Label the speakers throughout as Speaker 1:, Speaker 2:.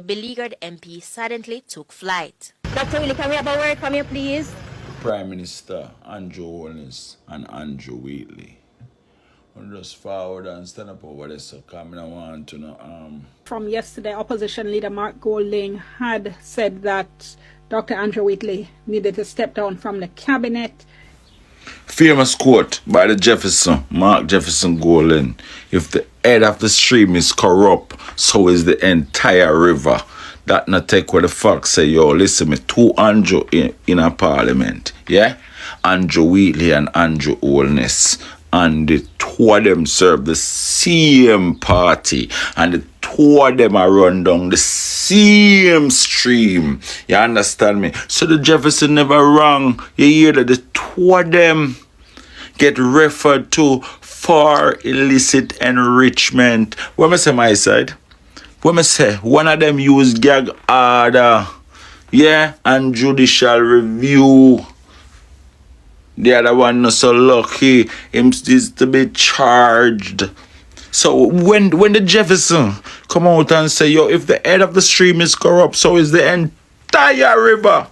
Speaker 1: The beleaguered MP silently took flight.
Speaker 2: Dr. Willie, can we have a word from you, please?
Speaker 3: Prime Minister Andrew Holness and Andrew Wheatley. I'll just forward and stand up over there, so come I want to know.
Speaker 4: From yesterday, opposition leader Mark Golding had said that Dr. Andrew Wheatley needed to step down from the cabinet.
Speaker 3: Famous quote by the Jefferson, Mark Jefferson Golding: if the head of the stream is corrupt, so is the entire river. That not take what the fuck say, yo, listen me, two Andrew in a parliament, yeah? Andrew Wheatley and Andrew Holness. And the two of them serve the same party. And the two of them are run down the same stream. You understand me? So the Jefferson never wrong. You hear that the two of them get referred to for illicit enrichment. What I say my side? What I say? One of them use gag order. Yeah? And judicial review. The other one not so lucky. Him is to be charged. So when the Jefferson come out and say, yo, if the head of the stream is corrupt, so is the entire river.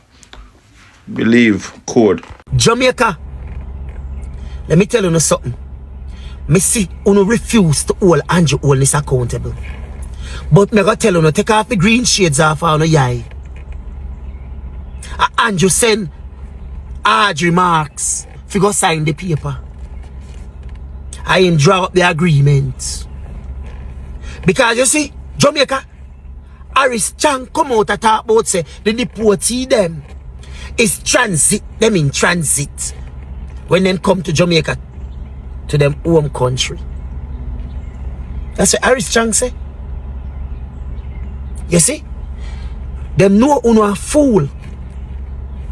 Speaker 3: Believe code.
Speaker 5: Jamaica. Let me tell you something. Me see you refuse to hold Andrew Holness accountable. But me gotta tell you, take off the green shades off on your eye. Andrew send hard remarks if you go sign the paper. I him draw up the agreement. Because you see, Jamaica, Harris Chan come out and talk about say the deportee them is transit, them in transit when them come to Jamaica to them home country. That's what Harris Chan say. You see? Them know you a fool.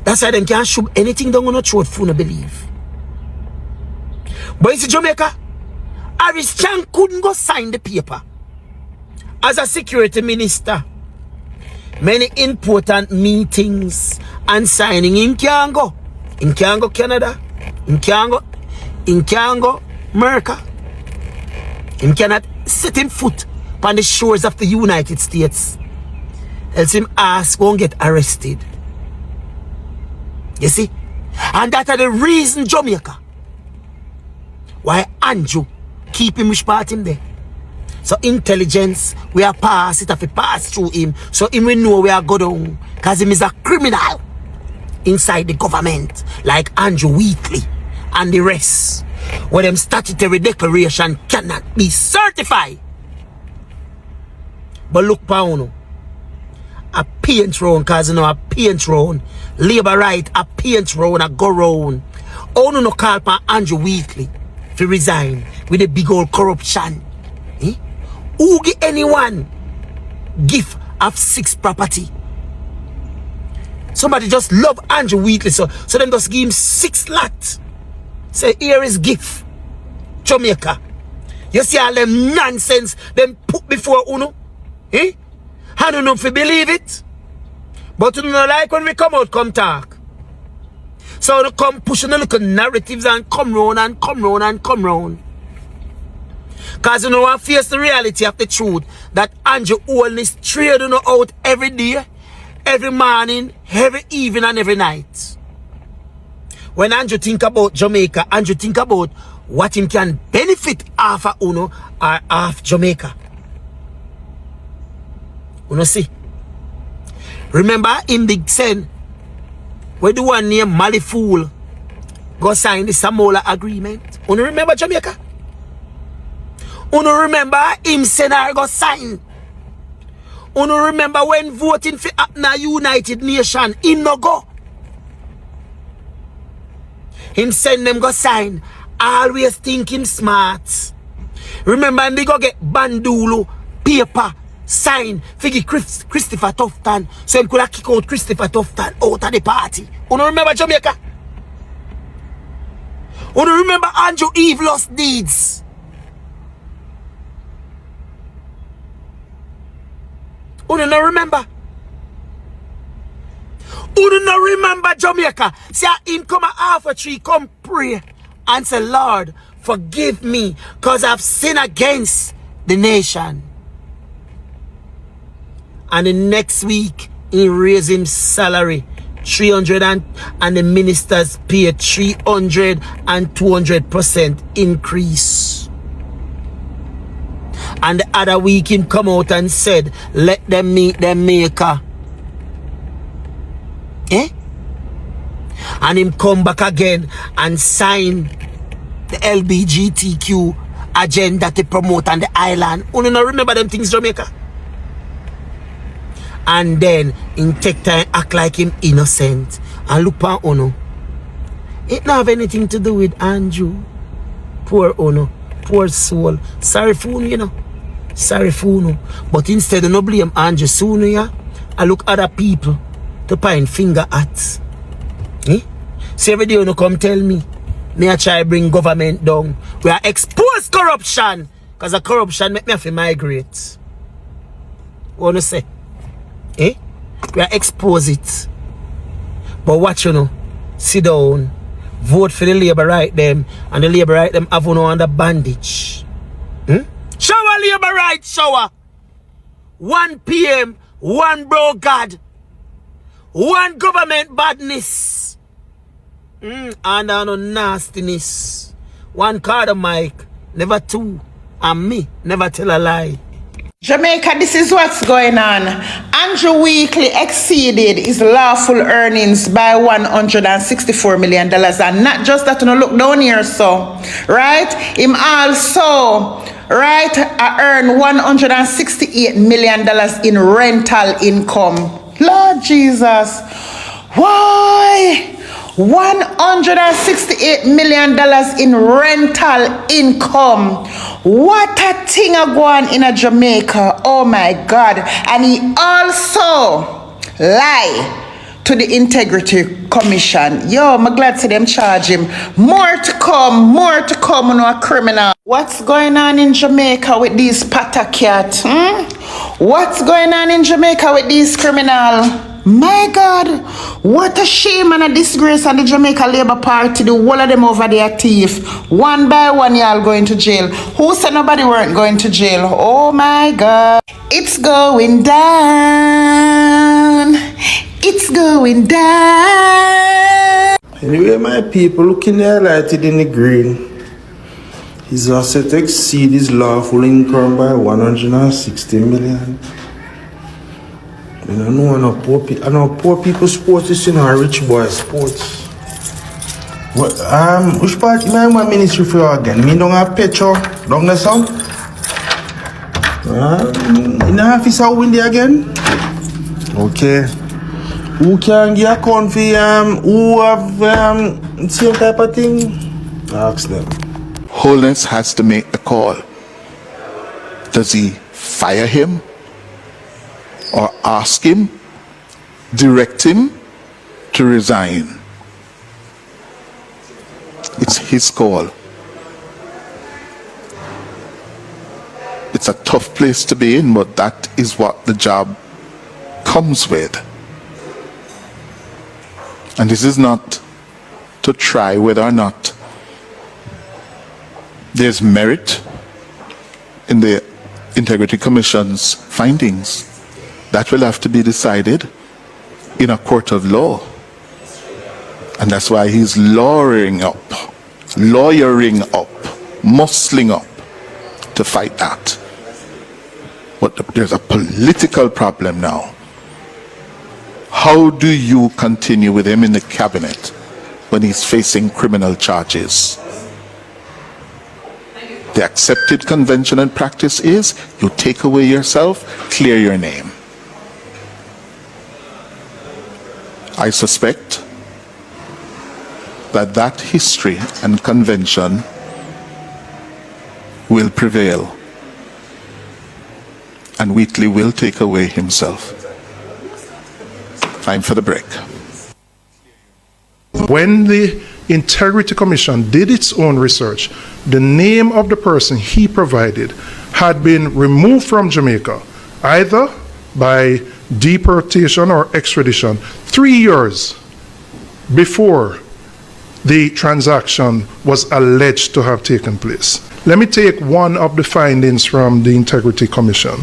Speaker 5: That's why them can't shoot anything down on your throat for no believe. But you see Jamaica, Harris Chan couldn't go sign the paper. As a security minister, many important meetings and signing him can't go. Him can't go Canada. Him can't go America. Him cannot set him foot on the shores of the United States. Else him ass won't get arrested. You see? And that are the reason Jamaica why Andrew keep him which part him there. So intelligence, we are pass it if we pass through him. So him we know we are go down. Cause him is a criminal inside the government. Like Andrew Wheatley and the rest. Where them statutory declaration cannot be certified. But look Pauno. A paint round, cause you know a paint round. Labor right, a paint round, a go round. Oh no call for Andrew Wheatley to resign with the big old corruption. Eh? Who give anyone gift of 6 property? Somebody just love Andrew Wheatley, so them just give him 6 lots. Say here is gift. Jamaica. You see all them nonsense them put before Uno? Eh? I don't know if you believe it. But you don't like when we come out, come talk. So they come pushing the little narratives and come round and come round and come round. Because you know I face the reality of the truth that Andrew Holness trading out every day, every morning, every evening and every night. When Andrew think about Jamaica, Andrew think about what him can benefit off of Uno or off Jamaica. You know see? Remember him big sen where the one named Mali Fool go sign the Samola agreement? You remember Jamaica? You remember him Senar go sign? You remember when voting for Apna United Nation him no go? Him send them go sign. Always think him smart. Remember him they go get bandulu paper sign figure Christopher Tufton, so him could have kick out Christopher Tufton out of the party. You don't remember Jamaica? You don't remember Andrew Evelyn's deeds? You don't remember? You don't remember Jamaica? See him come a half a tree, come pray and say, Lord, forgive me because I've sinned against the nation. And the next week, he raised him salary 300 and the ministers pay 300 and 200% increase. And the other week him come out and said, let them meet them maker. Eh? And him come back again and sign the LGBTQ agenda to promote on the island. You don't remember them things, Jamaica? And then him take time act like him innocent. And look at Ono. It don't have anything to do with Andrew. Poor Ono. Poor soul. Sorry for you, you know. Sorry for you. But instead of no blame Andrew sooner, yeah, I look other people to point finger at. Eh? So every day you come tell me I try bring government down. We are expose corruption. Because the corruption make me have to migrate. What you say? Eh? We are expose it. But watch you know. Sit down. Vote for the labor right them. And the labor right them have no under bandage. Shower labor right shower. 1 PM, 1 bro God. 1 government badness. And no nastiness. 1 card of mic, never 2. And me, never tell a lie.
Speaker 6: Jamaica, this is what's going on. Andrew Wheatley exceeded his lawful earnings by $164 million. And not just that, you know, look down here, so, right? Him also, right, earned $168 million in rental income. Lord Jesus. Why? $168 million in rental income. What a thing a go on in a Jamaica. Oh my God. And he also lied to the Integrity Commission. Yo, I'm glad to them charge him. More to come, on a criminal. What's going on in Jamaica with these patakat? What's going on in Jamaica with these criminals? My God, what a shame and a disgrace on the Jamaica Labour Party. The whole of them over there thief. 1 by 1 y'all going to jail. Who said nobody weren't going to jail? Oh my God. It's going down. It's going down.
Speaker 7: Anyway, my people, looking highlighted in the green. He's also to exceed his lawful income by 160 million. I know poor people sports is, you know, rich boy sports. What which part my ministry for you again? Me don't have picture down the south. In the office how windy again? Okay. Who can get a account for who have same type of thing? Ask them.
Speaker 8: Holiness has to make the call. Does he fire him? Or ask him, direct him to resign? It's his call. It's a tough place to be in, but that is what the job comes with. And this is not to try whether or not there's merit in the Integrity Commission's findings. That will have to be decided in a court of law. And that's why he's lawyering up, muscling up to fight that. But there's a political problem now. How do you continue with him in the cabinet when he's facing criminal charges? The accepted convention and practice is you take away yourself, clear your name. I suspect that history and convention will prevail, and Wheatley will take away himself. Time for the break.
Speaker 9: When the Integrity Commission did its own research, the name of the person he provided had been removed from Jamaica, either by deportation or extradition 3 years before the transaction was alleged to have taken place. Let me take one of the findings from the Integrity Commission.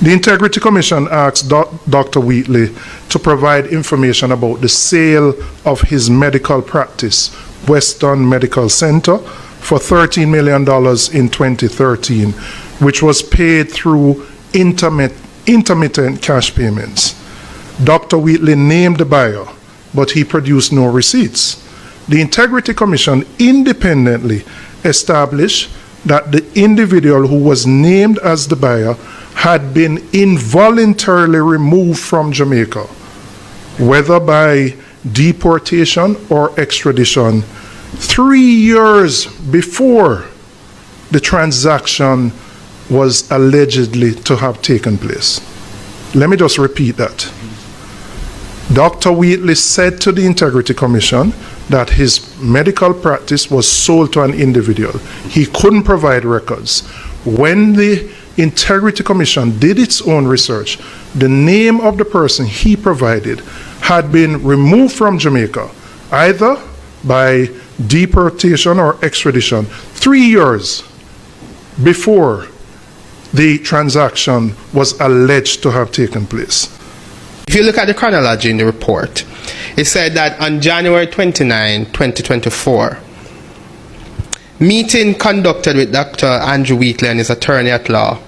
Speaker 9: The Integrity Commission asked Dr. Wheatley to provide information about the sale of his medical practice, Western Medical Center, for $13 million in 2013, which was paid through intermittent cash payments. Dr. Wheatley named the buyer, but he produced no receipts. The Integrity Commission independently established that the individual who was named as the buyer had been involuntarily removed from Jamaica, whether by deportation or extradition, 3 years before the transaction was allegedly to have taken place. Let me just repeat that. Dr. Wheatley said to the Integrity Commission that his medical practice was sold to an individual. He couldn't provide records. When the Integrity Commission did its own research, the name of the person he provided had been removed from Jamaica, either by deportation or extradition, 3 years before the transaction was alleged to have taken place.
Speaker 10: If you look at the chronology in the report, it said that on January 29, 2024, meeting conducted with Dr. Andrew Wheatley and his attorney at law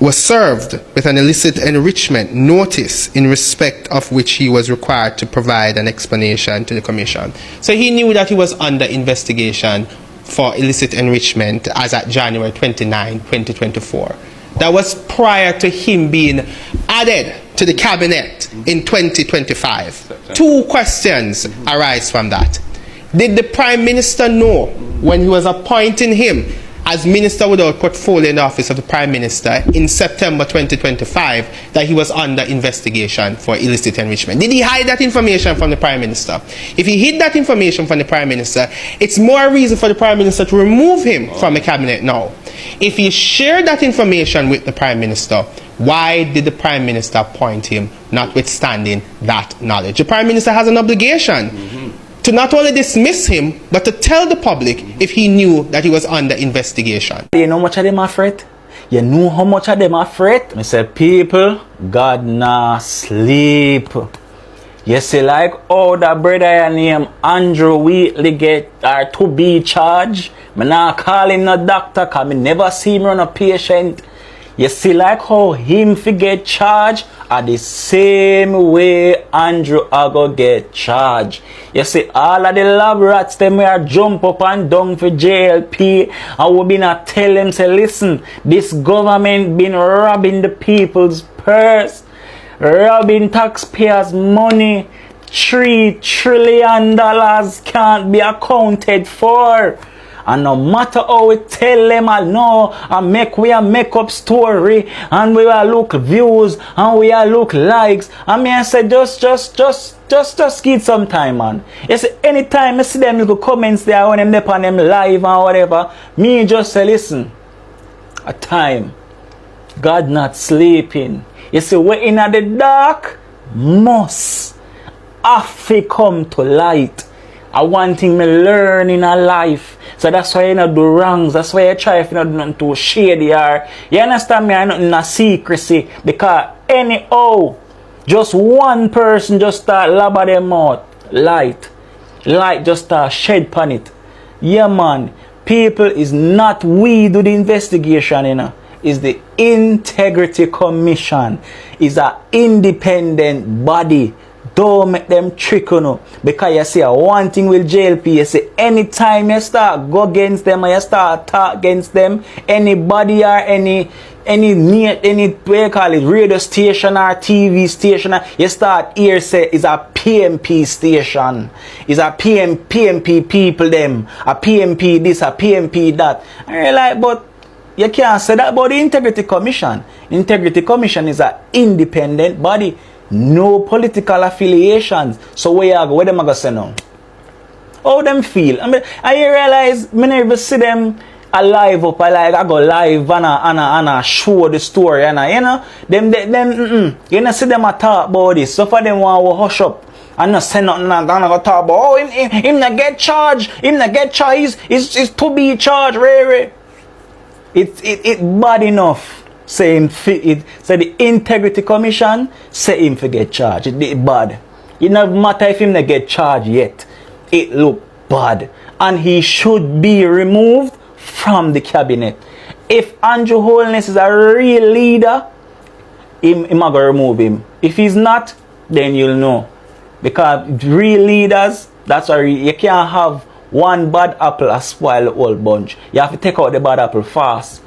Speaker 10: was served with an illicit enrichment notice in respect of which he was required to provide an explanation to the commission. So he knew that he was under investigation for illicit enrichment as at January 29, 2024. That was prior to him being added to the cabinet in 2025. Two questions arise from that. Did the Prime Minister know when he was appointing him as Minister without portfolio in the office of the Prime Minister in September 2025 that he was under investigation for illicit enrichment? Did he hide that information from the Prime Minister? If he hid that information from the Prime Minister, it's more reason for the Prime Minister to remove him from the cabinet now. If he shared that information with the Prime Minister, why did the Prime Minister appoint him, notwithstanding that knowledge? The Prime Minister has an obligation to not only dismiss him, but to tell the public if he knew that he was under investigation.
Speaker 11: You know how much of them are afraid? You know how much of them are afraid? I say, people, God nah sleep. You see, like, oh, that brother named Andrew Wheatley get or to be charged. I nah call him no doctor, cause I never see him run a patient. You see, like how him fi get charged are the same way Andrew Ago get charged. You see, all of the lab rats them are jump up and down for JLP, and we been a tell them, say, listen, this government been robbing the people's purse, robbing taxpayers' money. $3 trillion can't be accounted for. And no matter how we tell them all no, and we a make up story, and we will look views, and we will look likes, and me I say just give some time, man. You see, anytime I see them little comments there when them up on them live and whatever, me just say listen, a time, God not sleeping. You see, we in the dark must have to come to light. I one thing me learn in a life. So that's why you not do wrongs. That's why you try if you not do nothing too shady or you understand me, I not in a secrecy. Because anyhow, just one person just start labber them out. Light just start shed pan it. Yeah man, people is not we do the investigation, you know. Is the Integrity Commission. Is an independent body. Don't make them trick you know. Because you see one thing with JLP, you see anytime you start go against them or you start talk against them, anybody or any what you call it, radio station or TV station, you start here say is a PMP station. Is a PMP people them. A PMP this, a PMP that. And you're like, but you can't say that about the Integrity Commission. Integrity Commission is an independent body. No political affiliations. So where you go? Where them going to say now? How them feel? I mean, I realize I never see them alive up. I go live and I show the story and you know them you know see them a talk about this. So for them want to hush up And not say nothing and gonna talk about, oh, him not get charged. Him not get charged. He's to be charged, really. It bad enough. Say him it. Say the Integrity Commission say him for get charged. It bad. It not matter if him not get charged yet. It look bad. And he should be removed from the cabinet. If Andrew Holness is a real leader, him going to remove him. If he's not, then you'll know. Because real leaders, that's why you can't have one bad apple and spoil the whole bunch. You have to take out the bad apple fast,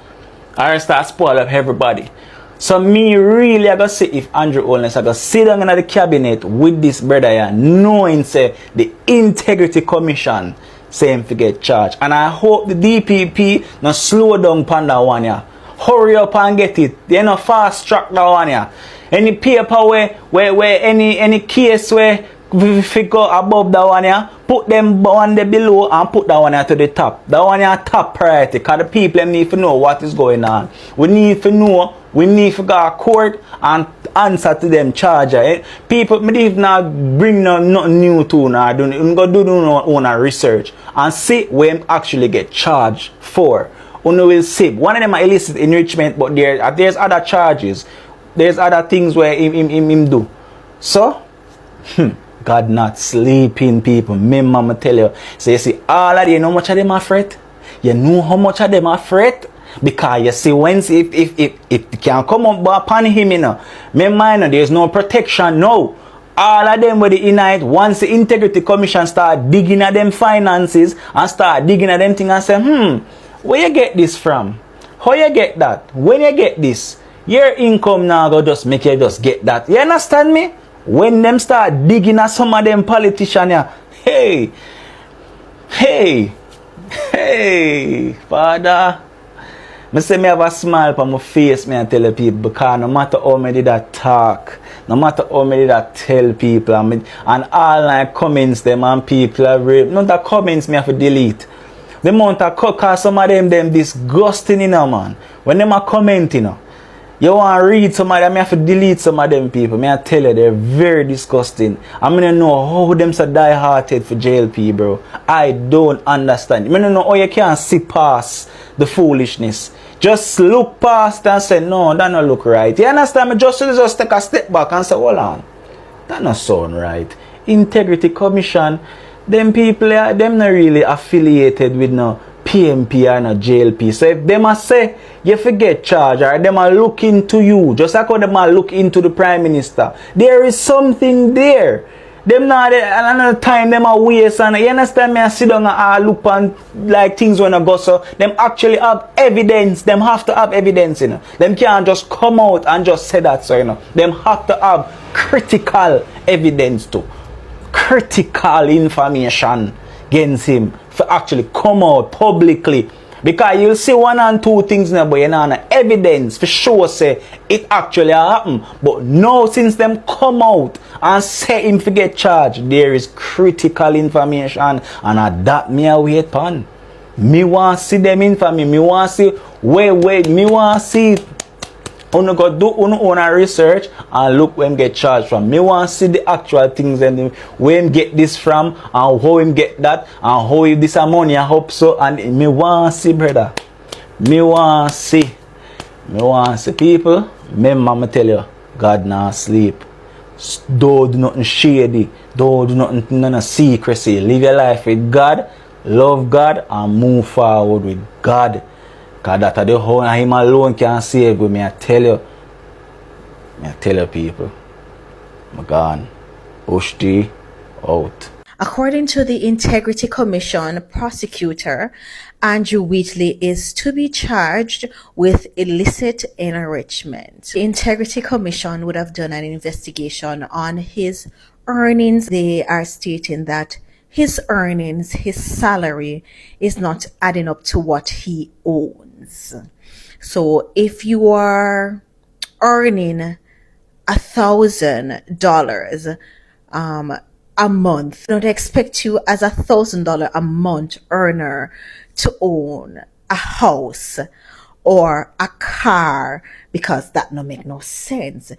Speaker 11: or start spoil up everybody. So me really I gotta see if Andrew Holness I gotta sit down in the cabinet with this brother here, knowing say the Integrity Commission say him to get charged. And I hope the DPP not slow down pan that one here. Hurry up and get it. They not fast track that one here. Any paper where any case where we go above that one here, put them one there below and put that one here to the top. That one here top priority, because the people need to know what is going on. We need to know, we need to go to court and answer to them charges. People, me if not bring nothing new to now, go do no own research and see where him actually get charged for. You will see. One of them are illicit enrichment, but there's other charges. There's other things where him do. So, God not sleeping, people. Me mama tell you. So you see, all of them, you know how much of them are fret? You know how much of them are fret? Because you see, once if it can come up upon him, you know, me mind, there's no protection, no. All of them with the unite, once the Integrity Commission start digging at them finances and start digging at them things and say, where you get this from? How you get that? When you get this? Your income now go just make you just get that. You understand me? When them start digging at some of them politicians, yeah, hey, Father, I say me have a smile on my face, me and tell the people, because no matter how many that talk, no matter how many that tell people, and all like comments them and people are none that comments me have to delete. The amount of cause some of them disgusting, you know, man. When them are commenting, you know, you want to read some of them, I have to delete some of them people. Me I tell you, they're very disgusting. I mean, know how them so die-hearted for JLP, bro. I don't understand. I mean, know how you can't see past the foolishness. Just look past and say, no, that don't look right. You understand me? Just take a step back and say, hold on. That don't sound right. Integrity Commission, them people, them not really affiliated with no PMP or no JLP. So if them a say you forget charge or them a look into you, just like how them a look into the Prime Minister, there is something there. Them not another time them a waste, and you understand me, I sit down and look on like things when I go, so them actually have evidence. Them have to have evidence, you know. Them can't just come out and just say that, so you know. Them have to have critical evidence too. Critical information against him for actually come out publicly, because you'll see one and two things now, but you know, evidence for sure say it actually happened. But now since them come out and say him to get charged, there is critical information, and that me a wait pan. Me want to see them information. Me want to see wait. Me want to see. You go do own research and look where him get charged from. Me want to see the actual things and where him get this from and how him get that and how this money I hope so, and me want to see, brother. Me want to see. Me want to see people. Me mama tell you, God not sleep. Don't do nothing shady. Don't do nothing none of secrecy. Live your life with God, love God, and move forward with God. Because that's the whole him alone can save you. Me I tell you people. I'm gone. Ushti out.
Speaker 1: According to the Integrity Commission prosecutor, Andrew Wheatley is to be charged with illicit enrichment. The Integrity Commission would have done an investigation on his earnings. They are stating that his earnings, his salary is not adding up to what he owns. So if you are earning $1,000 a month, don't expect you as $1,000 a month earner to own a house or a car, because that no make no sense.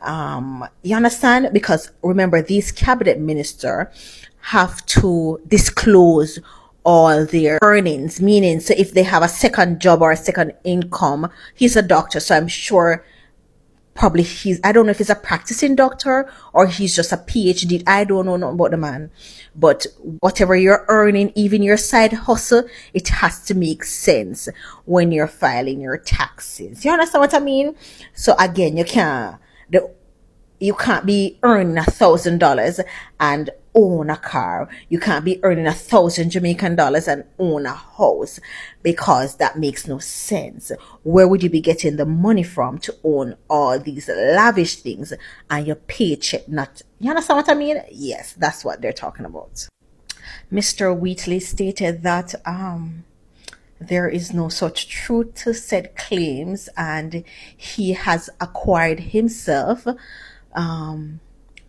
Speaker 1: You understand? Because remember, these cabinet ministers have to disclose all their earnings, meaning, so if they have a second job or a second income, he's a doctor, so I'm sure probably I don't know if he's a practicing doctor or he's just a PhD. I don't know nothing about the man. But whatever you're earning, even your side hustle, it has to make sense when you're filing your taxes. You understand what I mean? So again, you can't be earning $1,000 and own a car. You can't be earning 1,000 Jamaican dollars and own a house, because that makes no sense. Where would you be getting the money from to own all these lavish things and your paycheck not? You understand what I mean? Yes, that's what they're talking about. Mr. Wheatley stated that there is no such truth to said claims, and he has acquired himself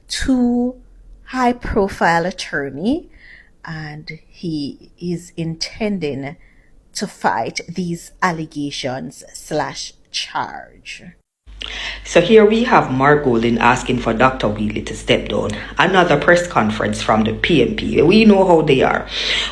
Speaker 1: two high-profile attorney, and he is intending to fight these allegations / charge.
Speaker 12: So here we have Mark Golden asking for Dr. Wheatley to step down. Another press conference from the PMP. We know how they are.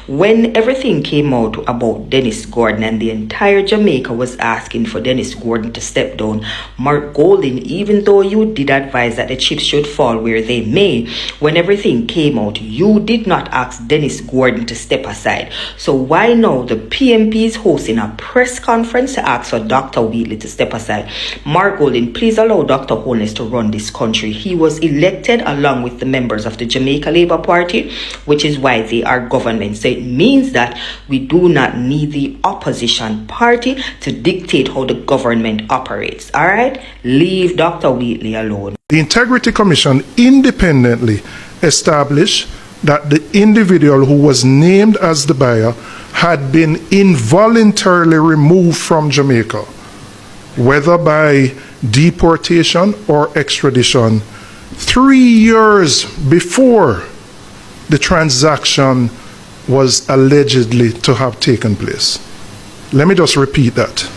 Speaker 12: When everything came out about Dennis Gordon and the entire Jamaica was asking for Dennis Gordon to step down, Mark Golden, even though you did advise that the chips should fall where they may, when everything came out, you did not ask Dennis Gordon to step aside. So why now the PMP is hosting a press conference to ask for Dr. Wheatley to step aside? Mark Golden, please allow Dr. Holness to run this country. He was elected along with the members of the Jamaica Labour Party, which is why they are government. So it means that we do not need the opposition party to dictate how the government operates. All right? Leave Dr. Wheatley alone.
Speaker 9: The Integrity Commission independently established that the individual who was named as the buyer had been involuntarily removed from Jamaica, whether by deportation or extradition, 3 years before the transaction was allegedly to have taken place. Let me just repeat that.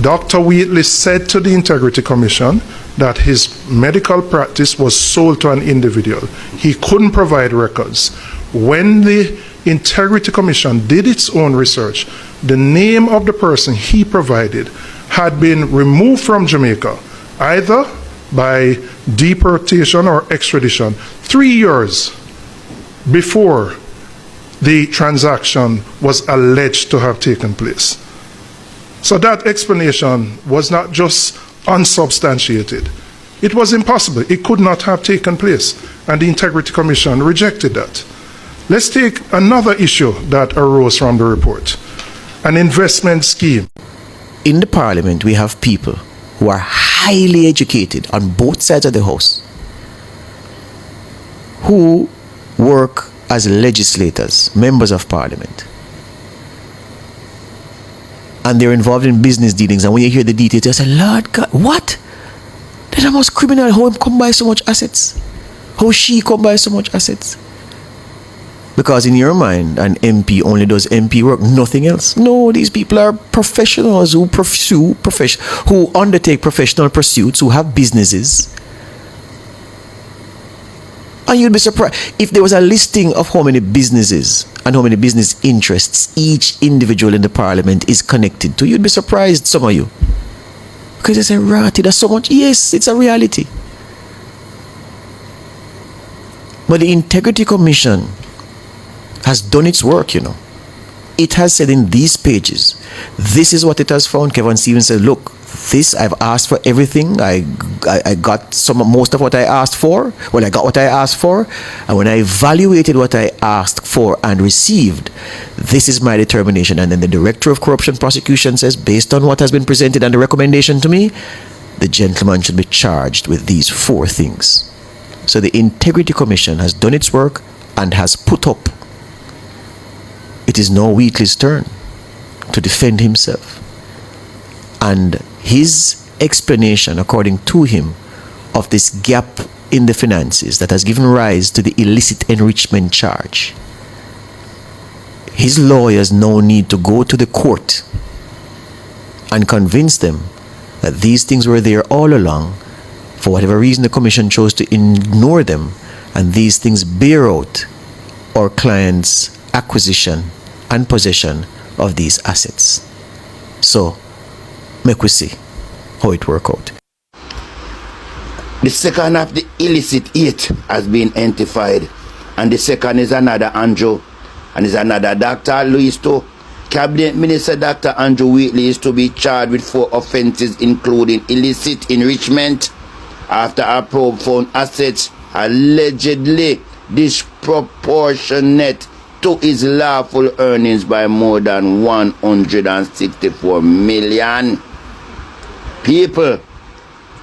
Speaker 9: Dr. Wheatley said to the Integrity Commission that his medical practice was sold to an individual. He couldn't provide records. When the Integrity Commission did its own research, the name of the person he provided had been removed from Jamaica, either by deportation or extradition, 3 years before the transaction was alleged to have taken place. So that explanation was not just unsubstantiated. It was impossible. It could not have taken place, and the Integrity Commission rejected that. Let's take another issue that arose from the report, an investment scheme.
Speaker 5: In the parliament, we have people who are highly educated on both sides of the house, who work as legislators, members of parliament. And they're involved in business dealings. And when you hear the details, you say, Lord God, what? That's almost criminal. How him come by so much assets? How she come by so much assets? Because in your mind, an MP only does MP work, nothing else. No, these people are professionals who who undertake professional pursuits, who have businesses. And you'd be surprised if there was a listing of how many businesses and how many business interests each individual in the parliament is connected to. You'd be surprised, some of you. Because it's a reality. There's so much. Yes, it's a reality. But the Integrity Commission has done its work, you know. It has said in these pages, this is what it has found. Kevin Stevens said, look, this, I've asked for everything. I got most of what I asked for. Well, I got what I asked for. And when I evaluated what I asked for and received, this is my determination. And then the Director of Corruption Prosecution says, based on what has been presented and the recommendation to me, the gentleman should be charged with these 4 things. So the Integrity Commission has done its work and has put up. It is now Wheatley's turn to defend himself. And his explanation, according to him, of this gap in the finances that has given rise to the illicit enrichment charge, his lawyers now need to go to the court and convince them that these things were there all along
Speaker 13: For whatever reason, the Commission chose to ignore them, and these things bear out our clients' acquisition and possession of these assets. So, make we see how it work out.
Speaker 14: The second of the illicit 8 has been identified, and the second is another Andrew, and is another Dr. Louis too. Cabinet Minister Dr. Andrew Wheatley is to be charged with 4 offences, including illicit enrichment, after a probe found assets allegedly disproportionate to his lawful earnings by more than 164 million. People,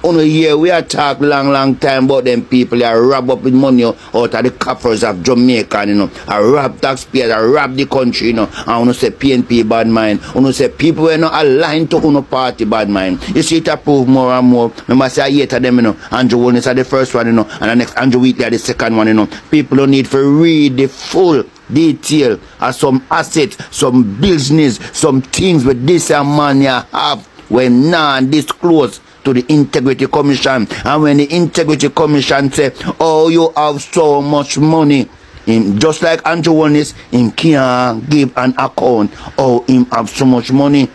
Speaker 14: on a year we are talk long time about them people that rob up with money out of the coffers of Jamaica, you know, I rob taxpayers, I rob the country, you know, and I want to say PNP bad mind, I want to say people who are not aligned to uno party bad mind. You see it approve more and more. Remember say I hate them, you know, Andrew Wilnes are the first one, you know, and the next Andrew Wheatley are the second one, you know. People don't need to read the full detail of some assets, some business, some things with this money have when non-disclosed to the Integrity Commission. And when the Integrity Commission say, oh, you have so much money, just like Andrew Wilnes, him can't give an account, oh, him have so much money.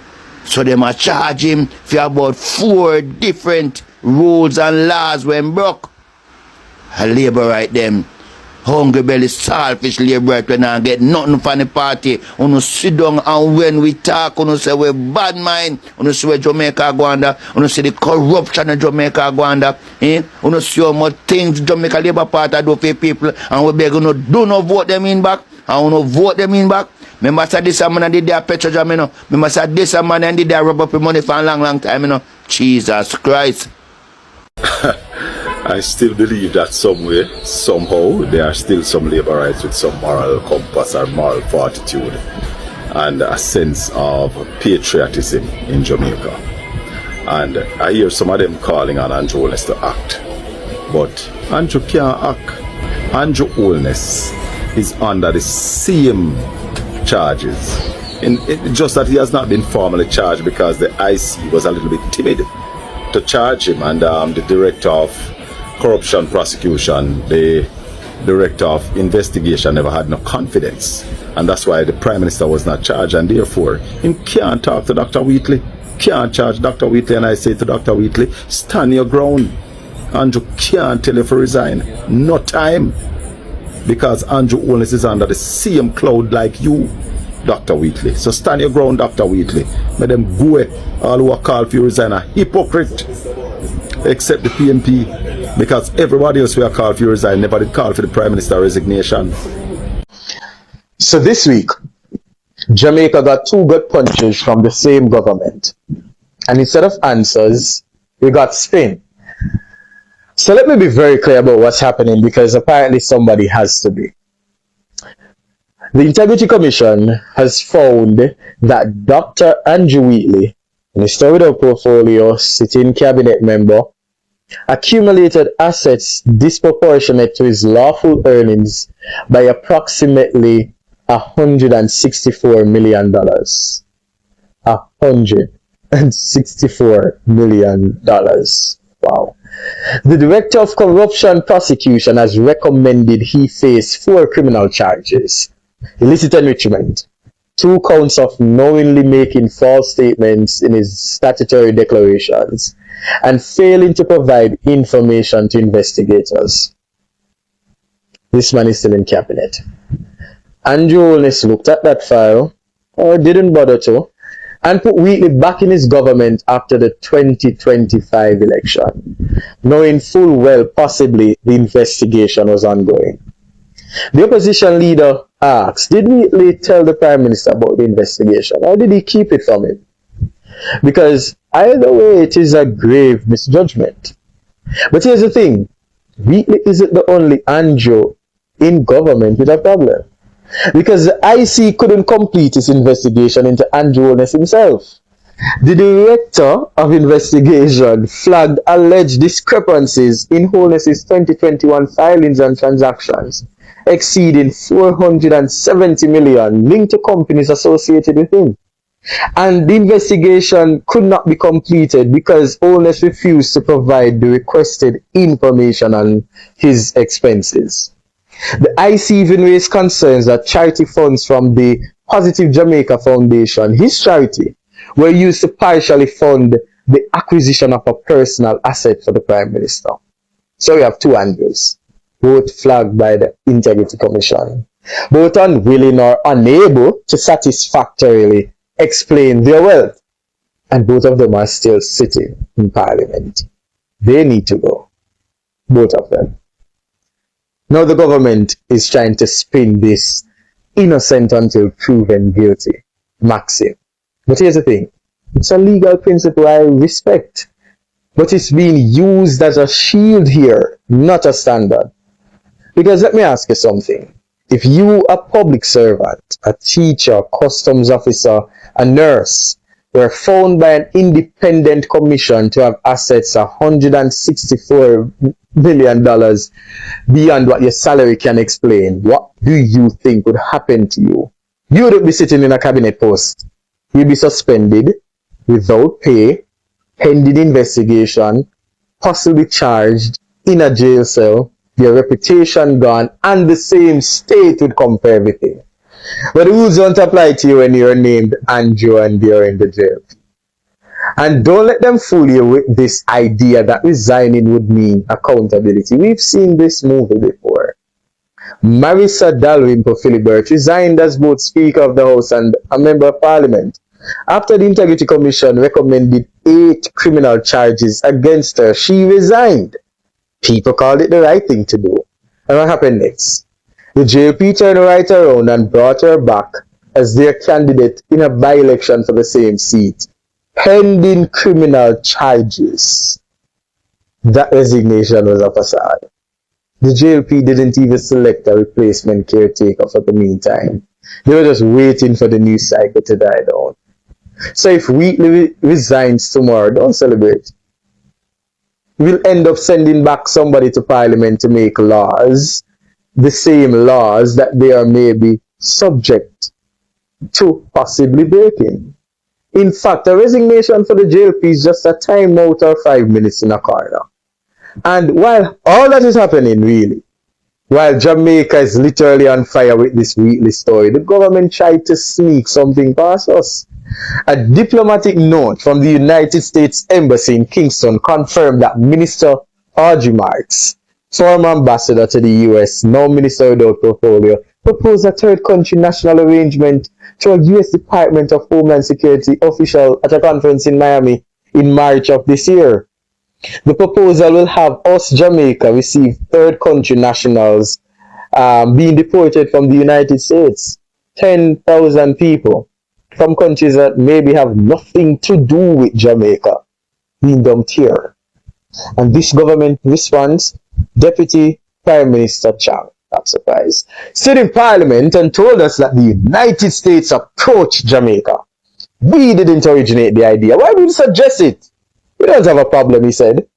Speaker 14: So they must charge him for about 4 different rules and laws when broke. A labor right them. Hungry belly, selfish labor when I get nothing from the party. Uno sit down and when we talk, uno say we bad mind. Uno see where Jamaica go under. Uno see the corruption in Jamaica go under. Uno see how much things Jamaica Labour Party do for people, and we beg uno do not vote them in back. And uno vote them in back. Remember say this man and did their petrol, you know. Remember say this man and did their rub up money for a long time, you know. Jesus Christ.
Speaker 3: I still believe that somewhere, somehow, there are still some laborites with some moral compass or moral fortitude and a sense of patriotism in Jamaica. And I hear some of them calling on Andrew Wilnes to act. But Andrew can't act. Andrew Wilnes is under the same charges. Just that he has not been formally charged because the IC was a little bit timid to charge him, and the director of corruption prosecution, the director of investigation never had no confidence, and that's why the Prime Minister was not charged, and therefore he can't talk to Dr. Wheatley, can't charge Dr. Wheatley. And I say to Dr. Wheatley, stand your ground. Andrew can't tell you to resign, no time, because Andrew Wilnes is under the same cloud like you, Dr. Wheatley. So stand your ground, Dr. Wheatley. Let them go away. All who are called for you resign are hypocrite, except the PNP, because everybody else who are called for you resign never did call for the Prime Minister resignation.
Speaker 15: So this week, Jamaica got 2 good punches from the same government, and instead of answers, we got spin. So let me be very clear about what's happening, because apparently somebody has to be. The Integrity Commission has found that Dr. Andrew Wheatley, an historical portfolio sitting cabinet member, accumulated assets disproportionate to his lawful earnings by approximately $164 million. $164 million. Wow. The Director of Corruption Prosecution has recommended he face 4 criminal charges: illicit enrichment, 2 counts of knowingly making false statements in his statutory declarations, and failing to provide information to investigators. This man is still in cabinet. Andrew Wilnes looked at that file, or didn't bother to, and put Wheatley back in his government after the 2025 election, knowing full well possibly the investigation was ongoing. The opposition leader asked, did Wheatley tell the Prime Minister about the investigation, or did he keep it from him? Because either way, it is a grave misjudgment. But here's the thing, Wheatley isn't the only Andrew in government with a problem. Because the IC couldn't complete its investigation into Andrew Wilnes himself. The Director of Investigation flagged alleged discrepancies in Wilnes's 2021 filings and transactions, exceeding $470 million linked to companies associated with him. And the investigation could not be completed because Holness refused to provide the requested information on his expenses. The IC even raised concerns that charity funds from the Positive Jamaica Foundation, his charity, were used to partially fund the acquisition of a personal asset for the Prime Minister. So we have two angles, both flagged by the Integrity Commission, both unwilling or unable to satisfactorily explain their wealth, and both of them are still sitting in Parliament. They need to go, both of them. Now the government is trying to spin this innocent until proven guilty maxim. But here's the thing, it's a legal principle I respect, but it's being used as a shield here, not a standard. Because let me ask you something. If you, a public servant, a teacher, customs officer, a nurse, were found by an independent commission to have assets $164 million beyond what your salary can explain, what do you think would happen to you? You wouldn't be sitting in a cabinet post. You'd be suspended without pay, pending investigation, possibly charged in a jail cell, your reputation gone, and the same state would come for everything. But the rules don't apply to you when you're named Andrew and you're in the jail. And don't let them fool you with this idea that resigning would mean accountability. We've seen this movie before. Marissa Dalrymple Philibert resigned as both Speaker of the House and a Member of Parliament. After the Integrity Commission recommended 8 criminal charges against her, she resigned. People called it the right thing to do. And what happened next? The JP turned right around and brought her back as their candidate in a by-election for the same seat, pending criminal charges. That resignation was a facade. The JLP didn't even select a replacement caretaker for the meantime. They were just waiting for the news cycle to die down. So if Wheatley resigns tomorrow, don't celebrate. We'll end up sending back somebody to Parliament to make laws, the same laws that they are maybe subject to possibly breaking. In fact, a resignation for the JLP is just a timeout or 5 minutes in a corner. And while all that is happening, really, while Jamaica is literally on fire with this Wheatley story, the government tried to sneak something past us. A diplomatic note from the United States Embassy in Kingston confirmed that Minister Audrey Marks, former ambassador to the US, now minister without portfolio, proposed a third country national arrangement to a US Department of Homeland Security official at a conference in Miami in March of this year. The proposal will have us, Jamaica, receive third country nationals being deported from the United States. 10,000 people from countries that maybe have nothing to do with Jamaica being dumped here. And this government response, Deputy Prime Minister Chang, not surprised, stood in Parliament and told us that the United States approached Jamaica. We didn't originate the idea. Why would you suggest it? We don't have a problem, he said,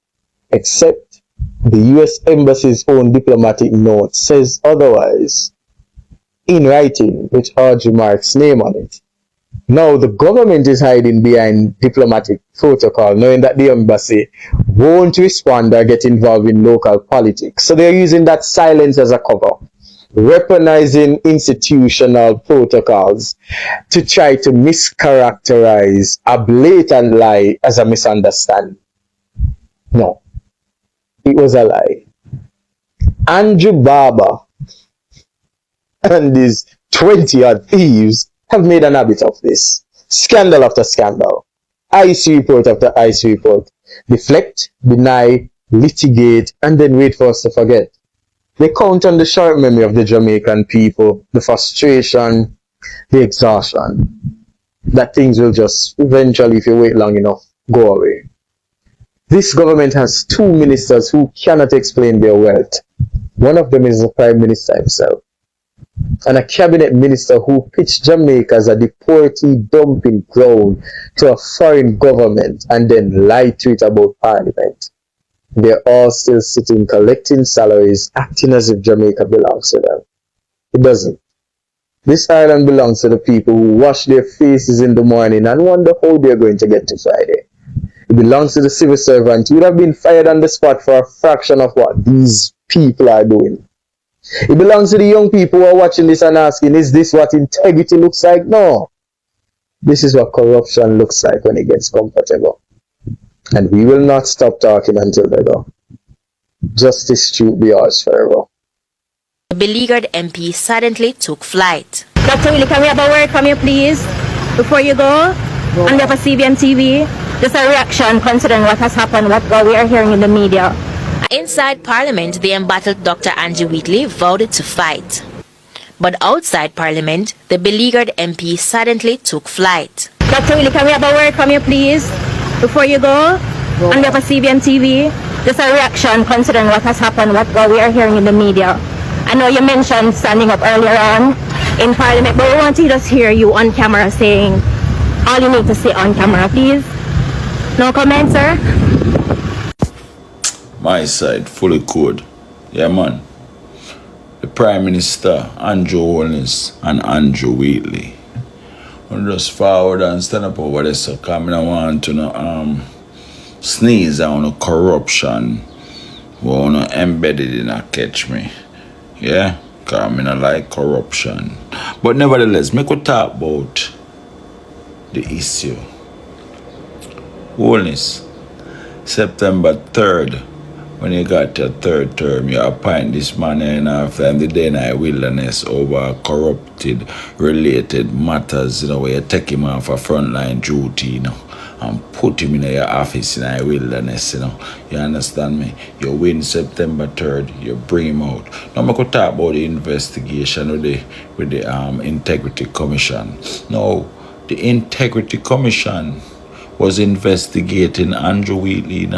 Speaker 15: except the US Embassy's own diplomatic note says otherwise, in writing with Audrey Marks' name on it. Now, the government is hiding behind diplomatic protocol, knowing that the embassy won't respond or get involved in local politics. So they're using that silence as a cover, weaponizing institutional protocols to try to mischaracterize a blatant lie as a misunderstanding. No, it was a lie. Andrew Barber and his 20-odd thieves have made an habit of this. Scandal after scandal. IC report after IC report. Deflect, deny, litigate, and then wait for us to forget. They count on the short memory of the Jamaican people, the frustration, the exhaustion, that things will just eventually, if you wait long enough, go away. This government has 2 ministers who cannot explain their wealth. One of them is the Prime Minister himself, and a cabinet minister who pitched Jamaica as a deportee dumping ground to a foreign government and then lied to it about Parliament. They're all still sitting collecting salaries, acting as if Jamaica belongs to them. It doesn't. This island belongs to the people who wash their faces in the morning and wonder how they're going to get to Friday. It belongs to the civil servant who would have been fired on the spot for a fraction of what these people are doing. It belongs to the young people who are watching this and asking, is this what integrity looks like? No. This is what corruption looks like when it gets comfortable. And we will not stop talking until they go. Justice should be ours forever.
Speaker 16: The beleaguered MP suddenly took flight.
Speaker 2: Dr. Willie, can we have a word from you, please? Before you go, on behalf of CBN TV, just a reaction considering what has happened, what we are hearing in the media.
Speaker 16: Inside Parliament, the embattled Dr. Andrew Wheatley vowed to fight. But outside Parliament, the beleaguered MP suddenly took flight.
Speaker 2: Dr. Willie, can we have a word from you, please? Before you go, on behalf of CBN TV, just a reaction considering what has happened, what we are hearing in the media. I know you mentioned standing up earlier on in Parliament, but we want to just hear you on camera saying all you need to say on camera, please. No comment, sir?
Speaker 3: My side, fully code. Yeah, man. The Prime Minister, Andrew Holness and Andrew Wheatley. I'm just forward and stand up over there, so come I want to sneeze on corruption. Wanna embedded in a catch me. Yeah, because I don't like corruption. But nevertheless, make we talk about the issue. Holness, September 3rd, when you got your third term, you appoint this man in after him the day in the wilderness over corrupted related matters, where you take him off a frontline duty, and put him in your office in the wilderness, You understand me? You win September 3rd, you bring him out. Now I could talk about the investigation with the Integrity Commission. Now, the Integrity Commission was investigating Andrew Wheatley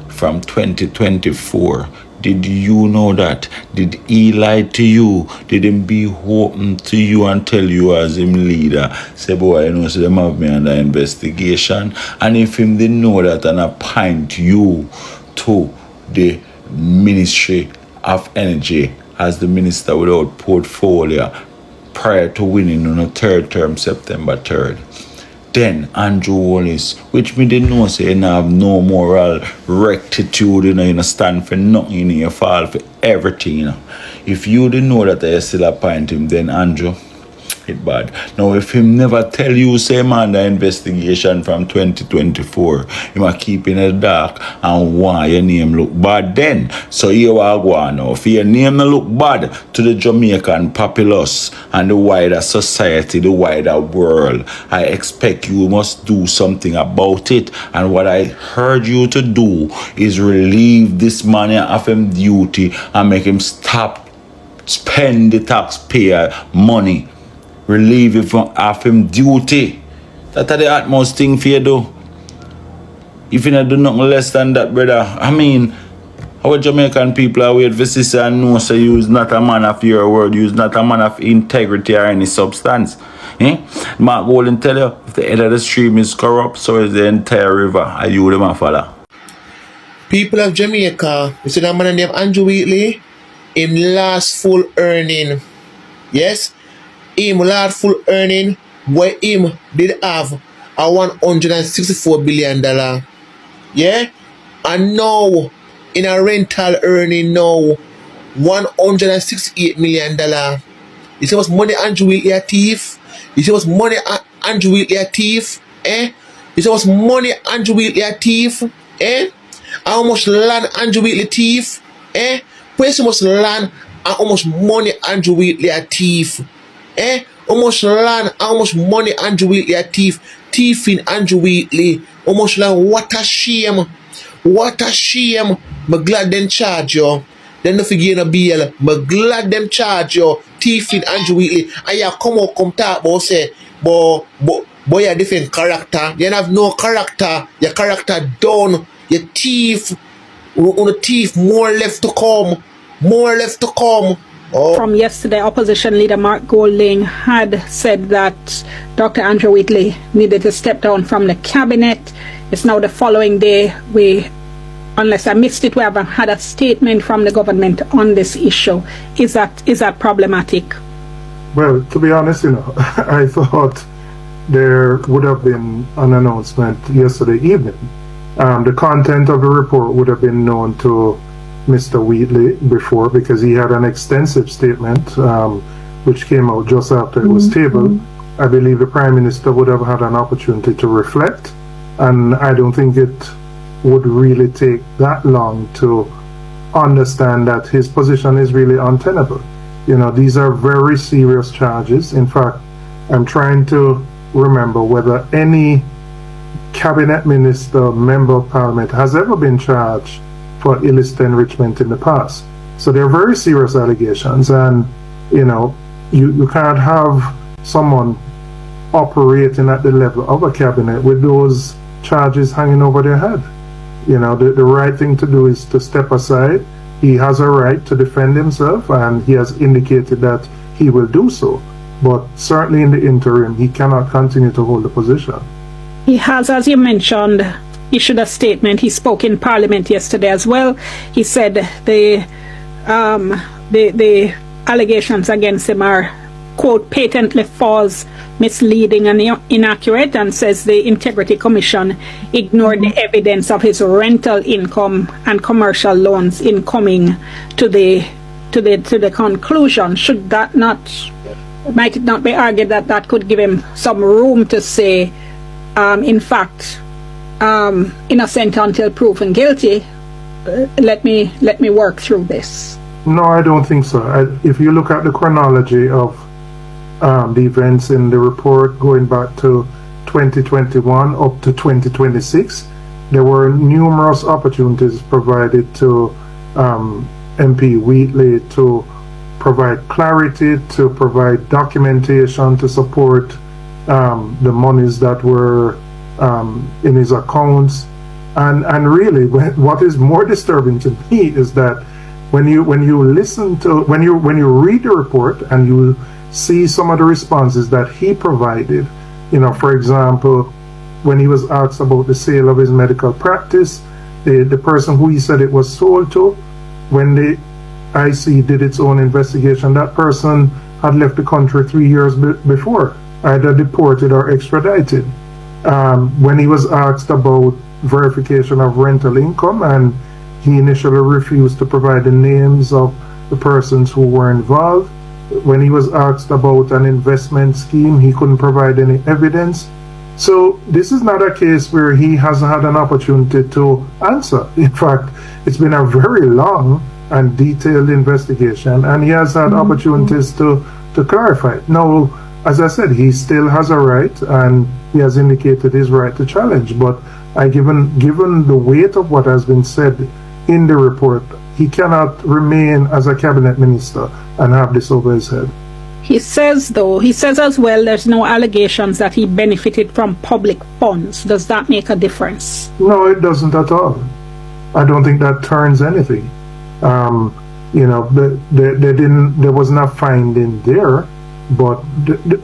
Speaker 3: from 2024. Did you know that? Did he lie to you? Did him be open to you and tell you as him leader? Say, boy, so them have me under investigation. And if him didn't know that and appoint you to the Ministry of Energy as the minister without portfolio prior to winning on a third term, September 3rd. Then Andrew Holness, which me didn't know, say you have no moral rectitude, you stand for nothing, you fall for everything. If you didn't know that I still appoint him, then Andrew, it bad. Now if him never tell you, say man, the investigation from 2024, you might keep in the dark and why your name look bad then. So you are going now. If your name look bad to the Jamaican populace and the wider society, the wider world, I expect you must do something about it. And what I heard you to do is relieve this man of him duty and make him stop spend the taxpayer money. Relieve him of him duty. That's the utmost thing for you do. If you don't do nothing less than that, brother, I mean, our Jamaican people are wait for sister and know so you is not a man of your word, you is not a man of integrity or any substance. Mark Golden tell you, if the head of the stream is corrupt, so is the entire river. Are you them a follow?
Speaker 5: People of Jamaica, you see that man named Andrew Wheatley, him last full earning. Yes? Him last full earning where him did have a $164 billion. Yeah? And now, in a rental earning now, $168 million. You see what's money Andrew Wheatley a thief? You see what's money Andrew Wheatley a thief? You see what's money Andrew Wheatley a thief? How much land Andrew Wheatley thief? Where's how much land and how much money Andrew Wheatley a thief? How much land, how much money Andrew Wheatley a thief? Thiefing Andrew Wheatley. How much land? What a shame. What a shame. I'm glad them charge you. Then don't forget no bail. I'm glad them charge you. Thiefing Andrew Wheatley. And you come talk about say, boy, you're a different character. You have no character. Your character done. You thief. On the thief, more left to come. More left to come.
Speaker 4: From yesterday, opposition leader Mark Golding had said that Dr. Andrew Wheatley needed to step down from the cabinet. It's now the following day. Unless I missed it, we haven't had a statement from the government on this issue. Is that problematic?
Speaker 9: Well, to be honest, I thought there would have been an announcement yesterday evening. The content of the report would have been known to Mr. Wheatley before, because he had an extensive statement which came out just after it was tabled. I believe the Prime Minister would have had an opportunity to reflect, and I don't think it would really take that long to understand that his position is really untenable. These are very serious charges. In fact, I'm trying to remember whether any cabinet minister, member of parliament has ever been charged for illicit enrichment in the past. So they're very serious allegations, and you can't have someone operating at the level of a cabinet with those charges hanging over their head. The right thing to do is to step aside. He has a right to defend himself, and he has indicated that he will do so. But certainly in the interim, he cannot continue to hold the position.
Speaker 4: He has, as you mentioned, issued a statement. He spoke in Parliament yesterday as well. He said the allegations against him are, quote, patently false, misleading and inaccurate, and says the Integrity Commission ignored the evidence of his rental income and commercial loans in coming to the conclusion. Should that not, might it not be argued that that could give him some room to say, in fact, innocent until proven guilty? Let me work through this.
Speaker 9: No, I don't think so. If you look at the chronology of the events in the report going back to 2021 up to 2026, there were numerous opportunities provided to MP Wheatley to provide clarity, to provide documentation to support the monies that were in his accounts. And really, what is more disturbing to me is that when you listen to, when you read the report and you see some of the responses that he provided, for example, when he was asked about the sale of his medical practice, the person who he said it was sold to, when the IC did its own investigation, that person had left the country 3 years before, either deported or extradited. When he was asked about verification of rental income, and he initially refused to provide the names of the persons who were involved. When he was asked about an investment scheme, he couldn't provide any evidence. So this is not a case where he hasn't had an opportunity to answer. In fact, it's been a very long and detailed investigation, and he has had opportunities to clarify. Now, as I said, he still has a right, and he has indicated his right to challenge. But given the weight of what has been said in the report, he cannot remain as a cabinet minister and have this over his head.
Speaker 4: He says as well, there's no allegations that he benefited from public funds. Does that make a difference?
Speaker 9: No, it doesn't at all. I don't think that turns anything. There wasn't a finding there, but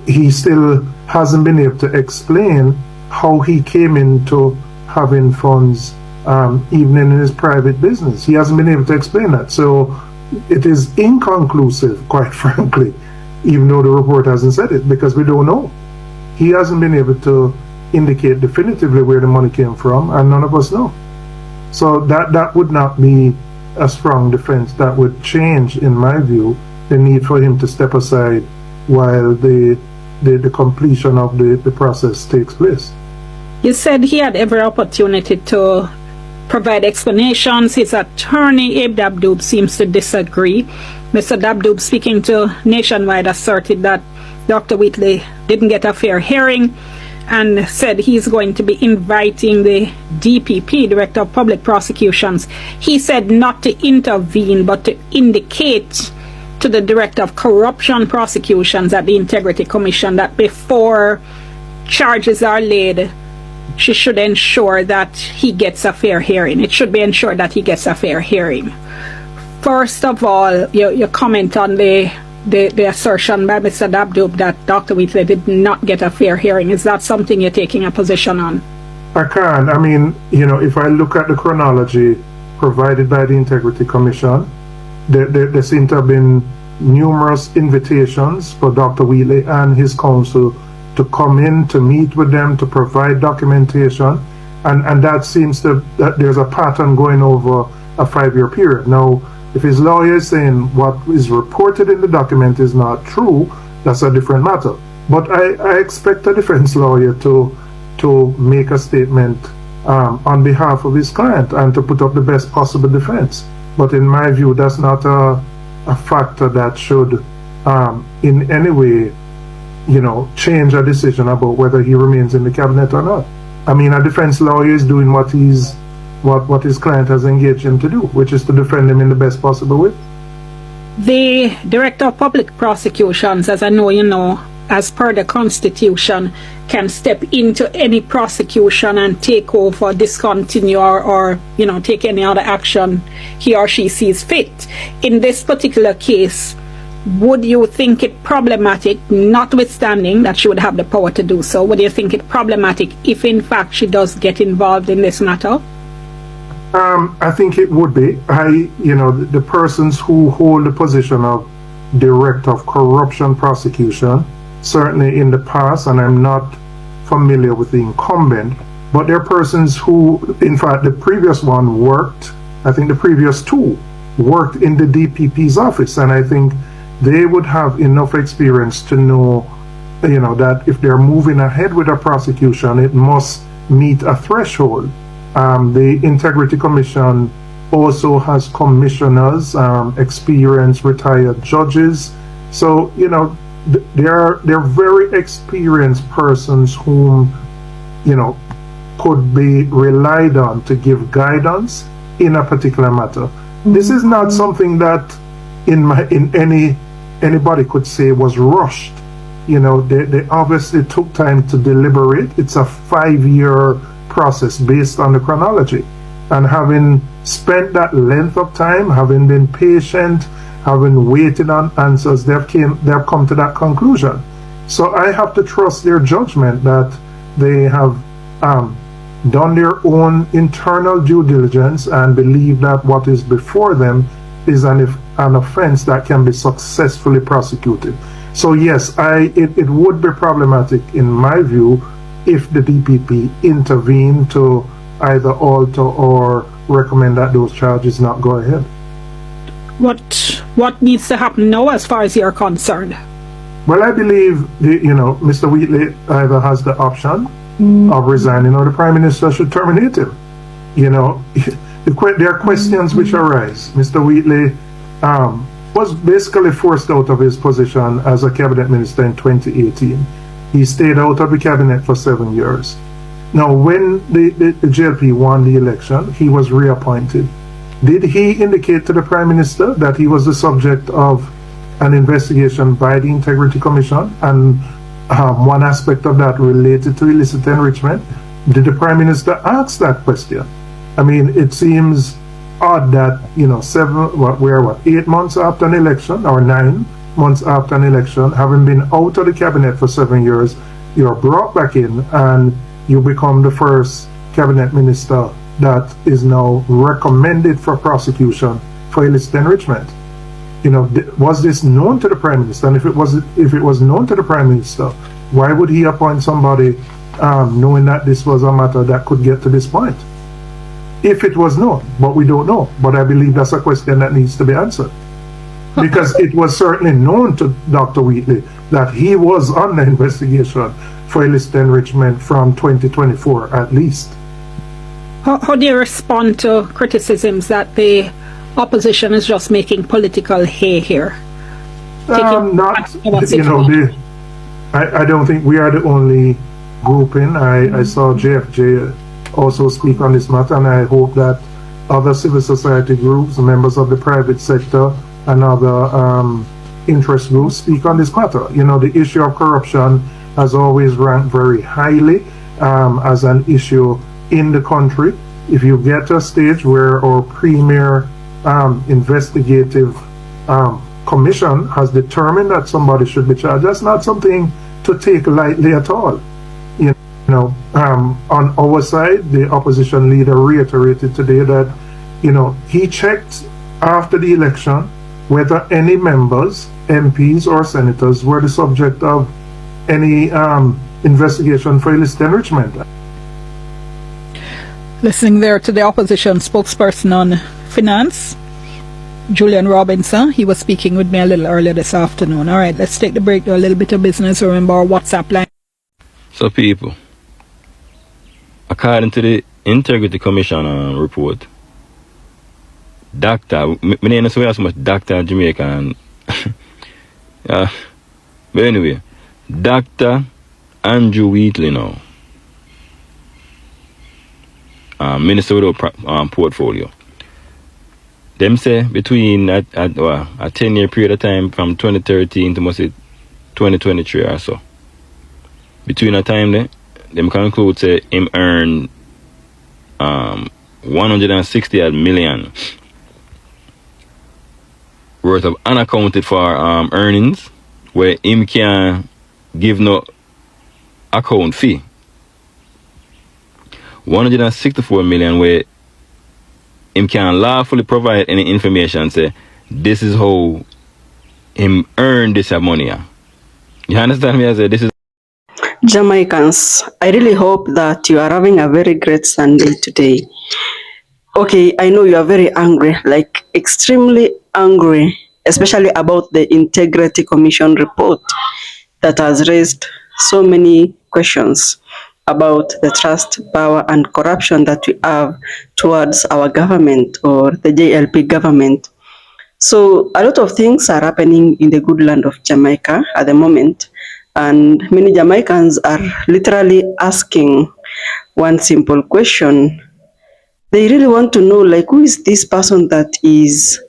Speaker 9: he still hasn't been able to explain how he came into having funds, even in his private business. He hasn't been able to explain that. So it is inconclusive, quite frankly, even though the report hasn't said it, because we don't know. He hasn't been able to indicate definitively where the money came from, and none of us know. So that would not be a strong defense. That would change, in my view, the need for him to step aside while the completion of the process takes place.
Speaker 4: You said he had every opportunity to provide explanations. His attorney, Abe Dabdoob, seems to disagree. Mr. Dabdoob, speaking to Nationwide, asserted that Dr. Wheatley didn't get a fair hearing and said he's going to be inviting the DPP, Director of Public Prosecutions. He said not to intervene, but to indicate to the Director of Corruption Prosecutions at the Integrity Commission that before charges are laid, she should ensure that he gets a fair hearing. It should be ensured that he gets a fair hearing. First of all, your comment on the assertion by Mr. Dabdoob that Dr. Wheatley did not get a fair hearing. Is that something you're taking a position on?
Speaker 9: I can. I mean, if I look at the chronology provided by the Integrity Commission, there seem to have been, numerous invitations for Dr. Wheatley and his council to come in, to meet with them, to provide documentation. And that seems that there's a pattern going over a 5-year period. Now, if his lawyer is saying what is reported in the document is not true, that's a different matter. But I expect a defense lawyer to make a statement on behalf of his client and to put up the best possible defense. But in my view, that's not a factor that should in any way, change a decision about whether he remains in the cabinet or not. I mean, a defense lawyer is doing what his client has engaged him to do, which is to defend him in the best possible way.
Speaker 4: The Director of Public Prosecutions, as I know you know, as per the Constitution, can step into any prosecution and take over, discontinue, or take any other action he or she sees fit. In this particular case, would you think it problematic, notwithstanding that she would have the power to do so, would you think it problematic if in fact she does get involved in this matter?
Speaker 9: I think it would be. The persons who hold the position of Director of Corruption Prosecution, certainly in the past, and I'm not familiar with the incumbent, but there are persons who, in fact, the previous one worked, I think the previous two worked in the DPP's office, and I think they would have enough experience to know, that if they're moving ahead with a prosecution, it must meet a threshold. The Integrity Commission also has commissioners, experienced retired judges. So, they're very experienced persons whom, could be relied on to give guidance in a particular matter. This is not something that anybody could say was rushed. They obviously took time to deliberate. It's a 5-year process based on the chronology. And having spent that length of time, having been patient, having waited on answers, they've come to that conclusion. So I have to trust their judgment that they have done their own internal due diligence and believe that what is before them is an offense that can be successfully prosecuted. So yes, it would be problematic in my view if the DPP intervened to either alter or recommend that those charges not go ahead.
Speaker 4: What needs to happen now as far as you're concerned?
Speaker 9: Well, I believe Mr. Wheatley either has the option of resigning or the Prime Minister should terminate him. There are questions which arise. Mr. Wheatley was basically forced out of his position as a cabinet minister in 2018. He stayed out of the cabinet for 7 years. Now, when the JLP won the election, he was reappointed. Did he indicate to the Prime Minister that he was the subject of an investigation by the Integrity Commission, and one aspect of that related to illicit enrichment? Did the Prime Minister ask that question? I mean, it seems odd that 8 months after an election, or 9 months after an election, having been out of the cabinet for 7 years, you're brought back in and you become the first cabinet minister that is now recommended for prosecution for illicit enrichment. Was this known to the Prime Minister? And if it was known to the Prime Minister, why would he appoint somebody knowing that this was a matter that could get to this point? If it was known, but we don't know. But I believe that's a question that needs to be answered. Because it was certainly known to Dr. Wheatley that he was under investigation for illicit enrichment from 2024 at least.
Speaker 4: How do you respond to criticisms that the opposition is just making political hay here?
Speaker 9: I don't think we are the only grouping. I saw JFJ also speak on this matter, and I hope that other civil society groups, members of the private sector, and other interest groups speak on this matter. The issue of corruption has always ranked very highly as an issue in the country. If you get to a stage where our premier investigative commission has determined that somebody should be charged, that's not something to take lightly at all. On our side, the opposition leader reiterated today that, he checked after the election whether any members, MPs or senators were the subject of any investigation for illicit enrichment.
Speaker 4: Listening there to the opposition spokesperson on finance, Julian Robinson. He was speaking with me a little earlier this afternoon. All right, let's take the break, do a little bit of business. Remember our WhatsApp line.
Speaker 17: So people, according to the Integrity Commission report, Doctor, my name is so much Doctor Jamaica and but anyway, Dr. Andrew Wheatley now, Minister without portfolio. Them say between a 10-year period of time from 2013 to must say 2023 or so. Between a time there, them conclude say him earn 160 million worth of unaccounted for earnings where him can give no account fee. 164 million where him can lawfully provide any information say this is how him earn this money. You understand me? I say this is
Speaker 18: Jamaicans, I really hope that you are having a very great Sunday today. Okay, I know you are very angry, like extremely angry, especially about the Integrity Commission report that has raised so many questions about the trust, power, and corruption that we have towards our government or the JLP government. So a lot of things are happening in the good land of Jamaica at the moment, and many Jamaicans are literally asking one simple question. They really want to know, like, who is this person that is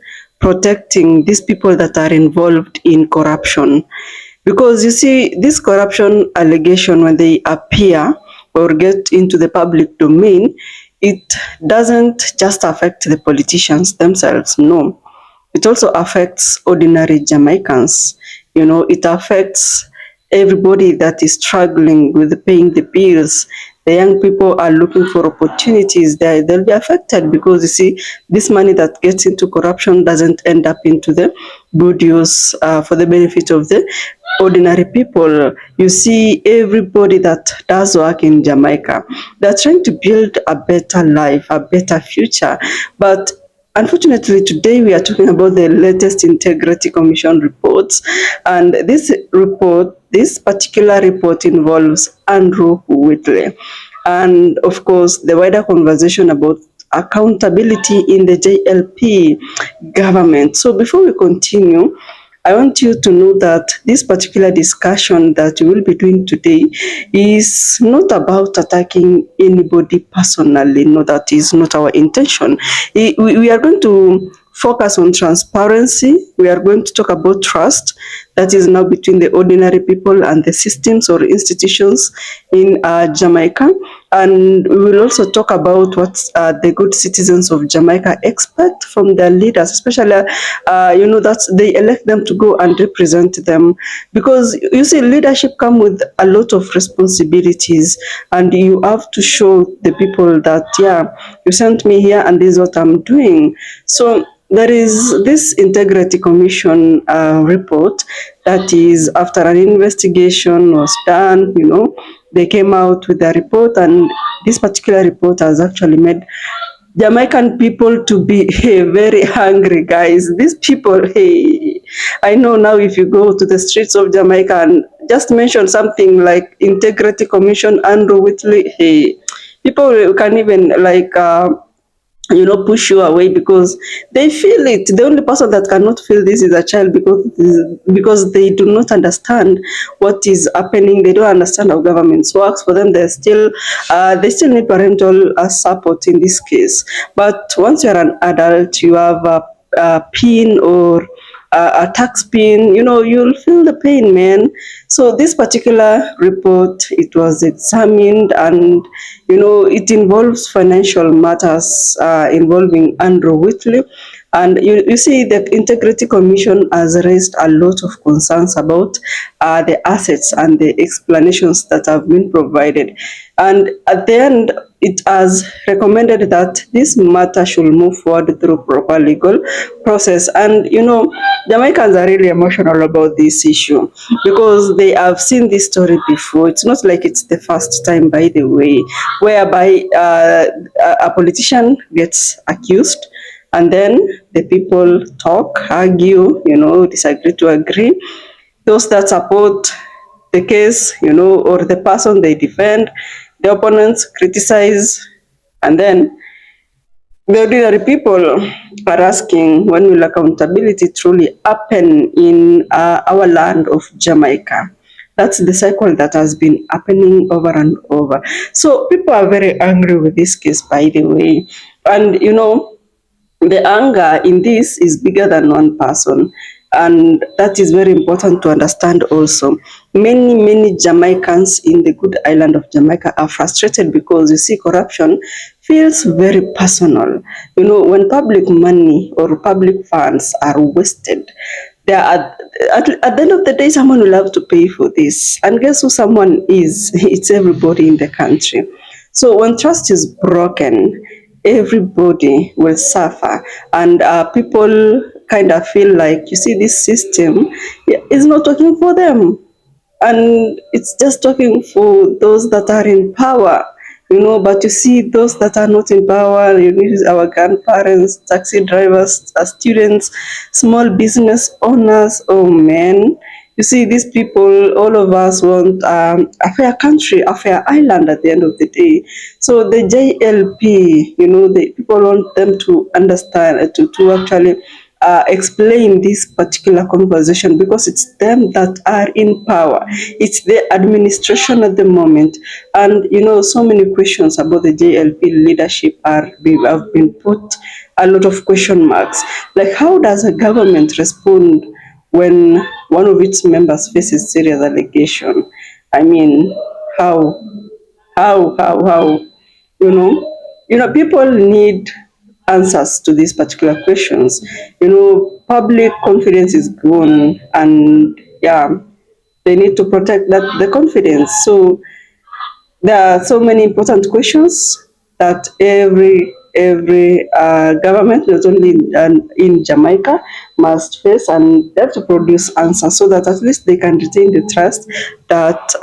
Speaker 18: protecting these people that are involved in corruption? Because you see, this corruption allegation, when they appear or get into the public domain, it doesn't just affect the politicians themselves, no. It also affects ordinary Jamaicans. You know, it affects everybody that is struggling with paying the bills. The young people are looking for opportunities. They'll be affected because, you see, this money that gets into corruption doesn't end up into the good use for the benefit of the ordinary people. You see, everybody that does work in Jamaica, they're trying to build a better life, a better future. But unfortunately, today we are talking about the latest Integrity Commission reports, and this particular report involves Andrew Wheatley, and of course the wider conversation about accountability in the JLP government. So before we continue, I want you to know that this particular discussion that we will be doing today is not about attacking anybody personally. No, that is not our intention. We are going to focus on transparency. We are going to talk about trust that is now between the ordinary people and the systems or institutions in Jamaica. And we will also talk about what the good citizens of Jamaica expect from their leaders, especially, that they elect them to go and represent them. Because, you see, leadership comes with a lot of responsibilities, and you have to show the people that, yeah, you sent me here and this is what I'm doing. So there is this Integrity Commission report that is after an investigation was done, they came out with a report, and this particular report has actually made Jamaican people to be very hungry, guys. These people, hey, I know now if you go to the streets of Jamaica and just mention something like Integrity Commission, Andrew Wheatley, hey, people can even push you away because they feel it. The only person that cannot feel this is a child because they do not understand what is happening. They don't understand how government works. For them, they still need parental support in this case. But once you're an adult, you have a PIN or a tax PIN, you'll feel the pain, man. So this particular report, it was examined, and it involves financial matters involving Andrew Wheatley. And you see, the Integrity Commission has raised a lot of concerns about the assets and the explanations that have been provided. And at the end, it has recommended that this matter should move forward through proper legal process. And Jamaicans are really emotional about this issue because they have seen this story before. It's not like it's the first time, by the way, whereby a politician gets accused and then the people talk, argue, disagree to agree. Those that support the case, or the person they defend, the opponents criticize, and then the ordinary people are asking, when will accountability truly happen in our land of Jamaica? That's the cycle that has been happening over and over. So people are very angry with this case, by the way. And, the anger in this is bigger than one person. And that is very important to understand also. Many Jamaicans in the good island of Jamaica are frustrated because you see corruption feels very personal. When public money or public funds are wasted, there are, at the end of the day, someone will have to pay for this. And guess who someone is? It's everybody in the country. So when trust is broken, everybody will suffer, and people kind of feel like, you see, this system is not working for them, and it's just talking for those that are in power. But you see those that are not in power, our grandparents, taxi drivers, students, small business owners. Oh man, you see these people, all of us want a fair country, a fair island at the end of the day. So the JLP, the people want them to understand, to actually explain this particular conversation, because it's them that are in power. It's the administration at the moment. And, so many questions about the JLP leadership have been put, a lot of question marks. Like, how does a government respond when one of its members faces serious allegation? I mean, how? People need answers to these particular questions. Public confidence is gone, and they need to protect the confidence. So there are so many important questions that every government, not only in Jamaica, must face, and they have to produce answers so that at least they can retain the trust that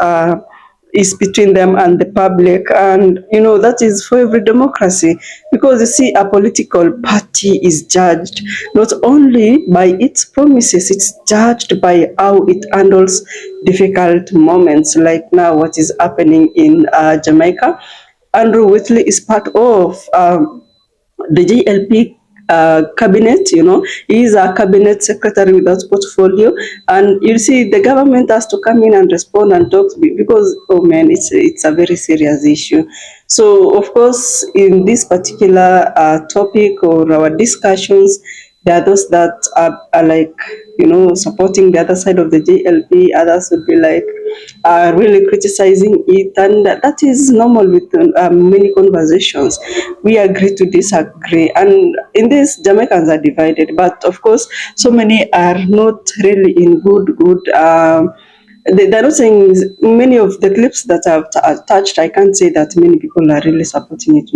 Speaker 18: is between them and the public. And that is for every democracy, because you see, a political party is judged not only by its promises, it's judged by how it handles difficult moments, like now what is happening in Jamaica. Andrew Wheatley is part of the JLP cabinet. He is a cabinet secretary without portfolio, and you see the government has to come in and respond and talk, because, oh man, it's a very serious issue. So of course, in this particular topic or our discussions, there are those that are like, supporting the other side of the JLP. Others would be like really criticizing it, and that is normal with many conversations. We agree to disagree, and in this, Jamaicans are divided. But of course, so many are not really in good. They're not saying, many of the clips that I've touched, I can't say that many people are really supporting it.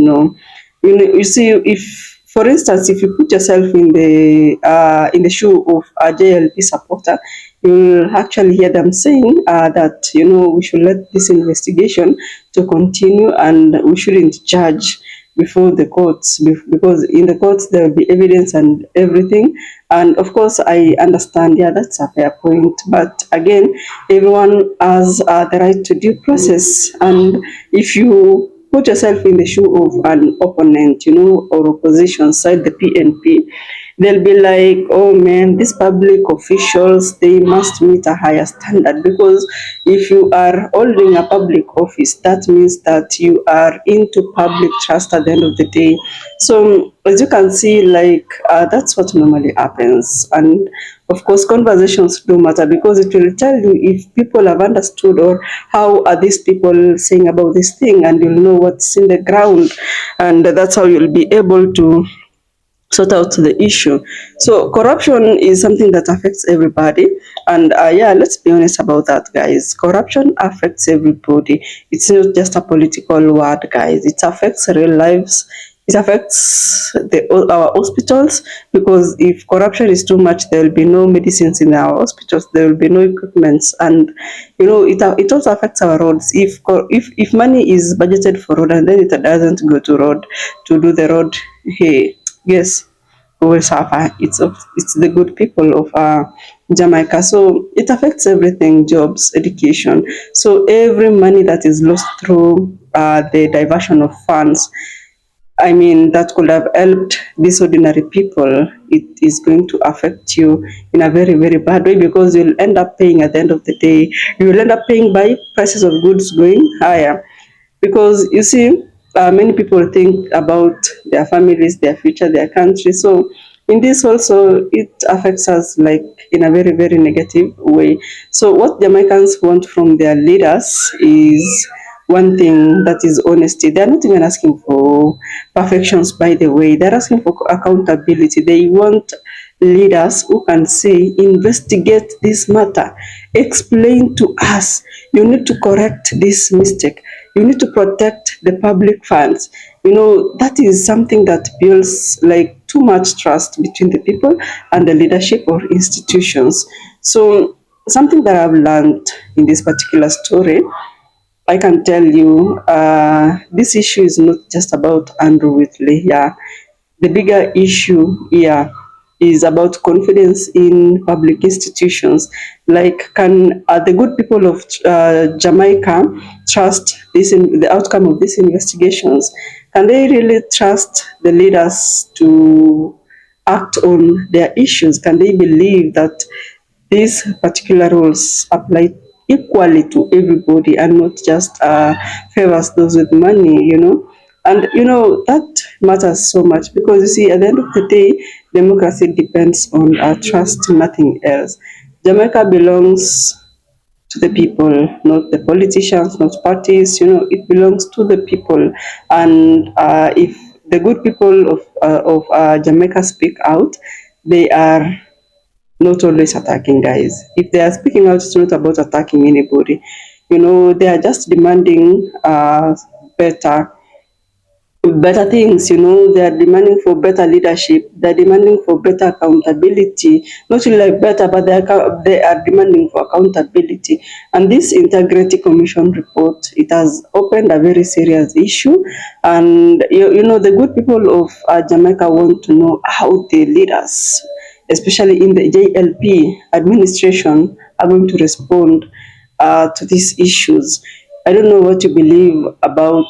Speaker 18: You see, if, for instance, if you put yourself in the shoe of a JLP supporter, you'll actually hear them saying that we should let this investigation to continue, and we shouldn't judge before the courts, because in the courts there will be evidence and everything. And of course, I understand, that's a fair point. But again, everyone has the right to due process, and if you put yourself in the shoe of an opponent, or opposition side, the PNP, they'll be like, oh man, these public officials, they must meet a higher standard, because if you are holding a public office, that means that you are into public trust at the end of the day. So as you can see, like, that's what normally happens. And of course, conversations do matter, because it will tell you if people have understood, or how are these people saying about this thing, and you'll know what's in the ground, and that's how you'll be able to sort out the issue. So corruption is something that affects everybody, and yeah, let's be honest about that, guys. Corruption affects everybody. It's not just a political word, guys. It affects real lives. It affects our hospitals, because if corruption is too much, there will be no medicines in our hospitals. There will be no equipments, and it also affects our roads. If money is budgeted for road and then it doesn't go to road to do the road, hey, yes, we will suffer. It's the good people of Jamaica. So it affects everything: jobs, education. So every money that is lost through the diversion of funds, I mean, that could have helped these ordinary people, it is going to affect you in a very, very bad way, because you'll end up paying at the end of the day. You will end up paying by prices of goods going higher. Because you see, many people think about their families, their future, their country. So in this also, it affects us like in a very, very negative way. So what Jamaicans want from their leaders is one thing, that is honesty. They're not even asking for perfections, by the way. They're asking for accountability. They want leaders who can say, investigate this matter, explain to us, you need to correct this mistake, you need to protect the public funds. That is something that builds like too much trust between the people and the leadership or institutions. So something that I've learned in this particular story, I can tell you, this issue is not just about Andrew Wheatley. Yeah, the bigger issue here is about confidence in public institutions. Like, can the good people of Jamaica trust the outcome of these investigations? Can they really trust the leaders to act on their issues? Can they believe that these particular rules apply equally to everybody and not just favors those with money, And that matters so much, because you see, at the end of the day, democracy depends on trust, nothing else. Jamaica belongs to the people, not the politicians, not parties. It belongs to the people, and if the good people of Jamaica speak out, they are not always attacking, guys. If they are speaking out, it's not about attacking anybody. They are just demanding better things. They are demanding for better leadership. They are demanding for better accountability. Not really like better, but they are demanding for accountability. And this Integrity Commission report, it has opened a very serious issue. And the good people of Jamaica want to know how the leaders, especially in the JLP administration, are going to respond to these issues. I don't know what you believe about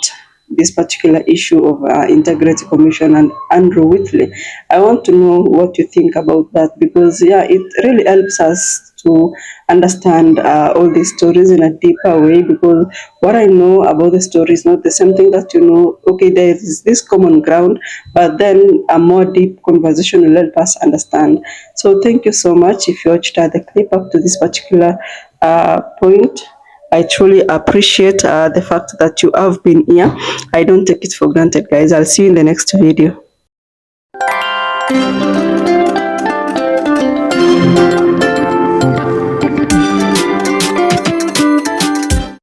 Speaker 18: this particular issue of Integrity Commission and Andrew Wheatley. I want to know what you think about that, because it really helps us to understand all these stories in a deeper way, because what I know about the story is not the same thing that okay, there is this common ground, but then a more deep conversation will help us understand. So thank you so much. If you watched the clip up to this particular point, I truly appreciate the fact that you have been here. I don't take it for granted, guys. I'll see you in the next video.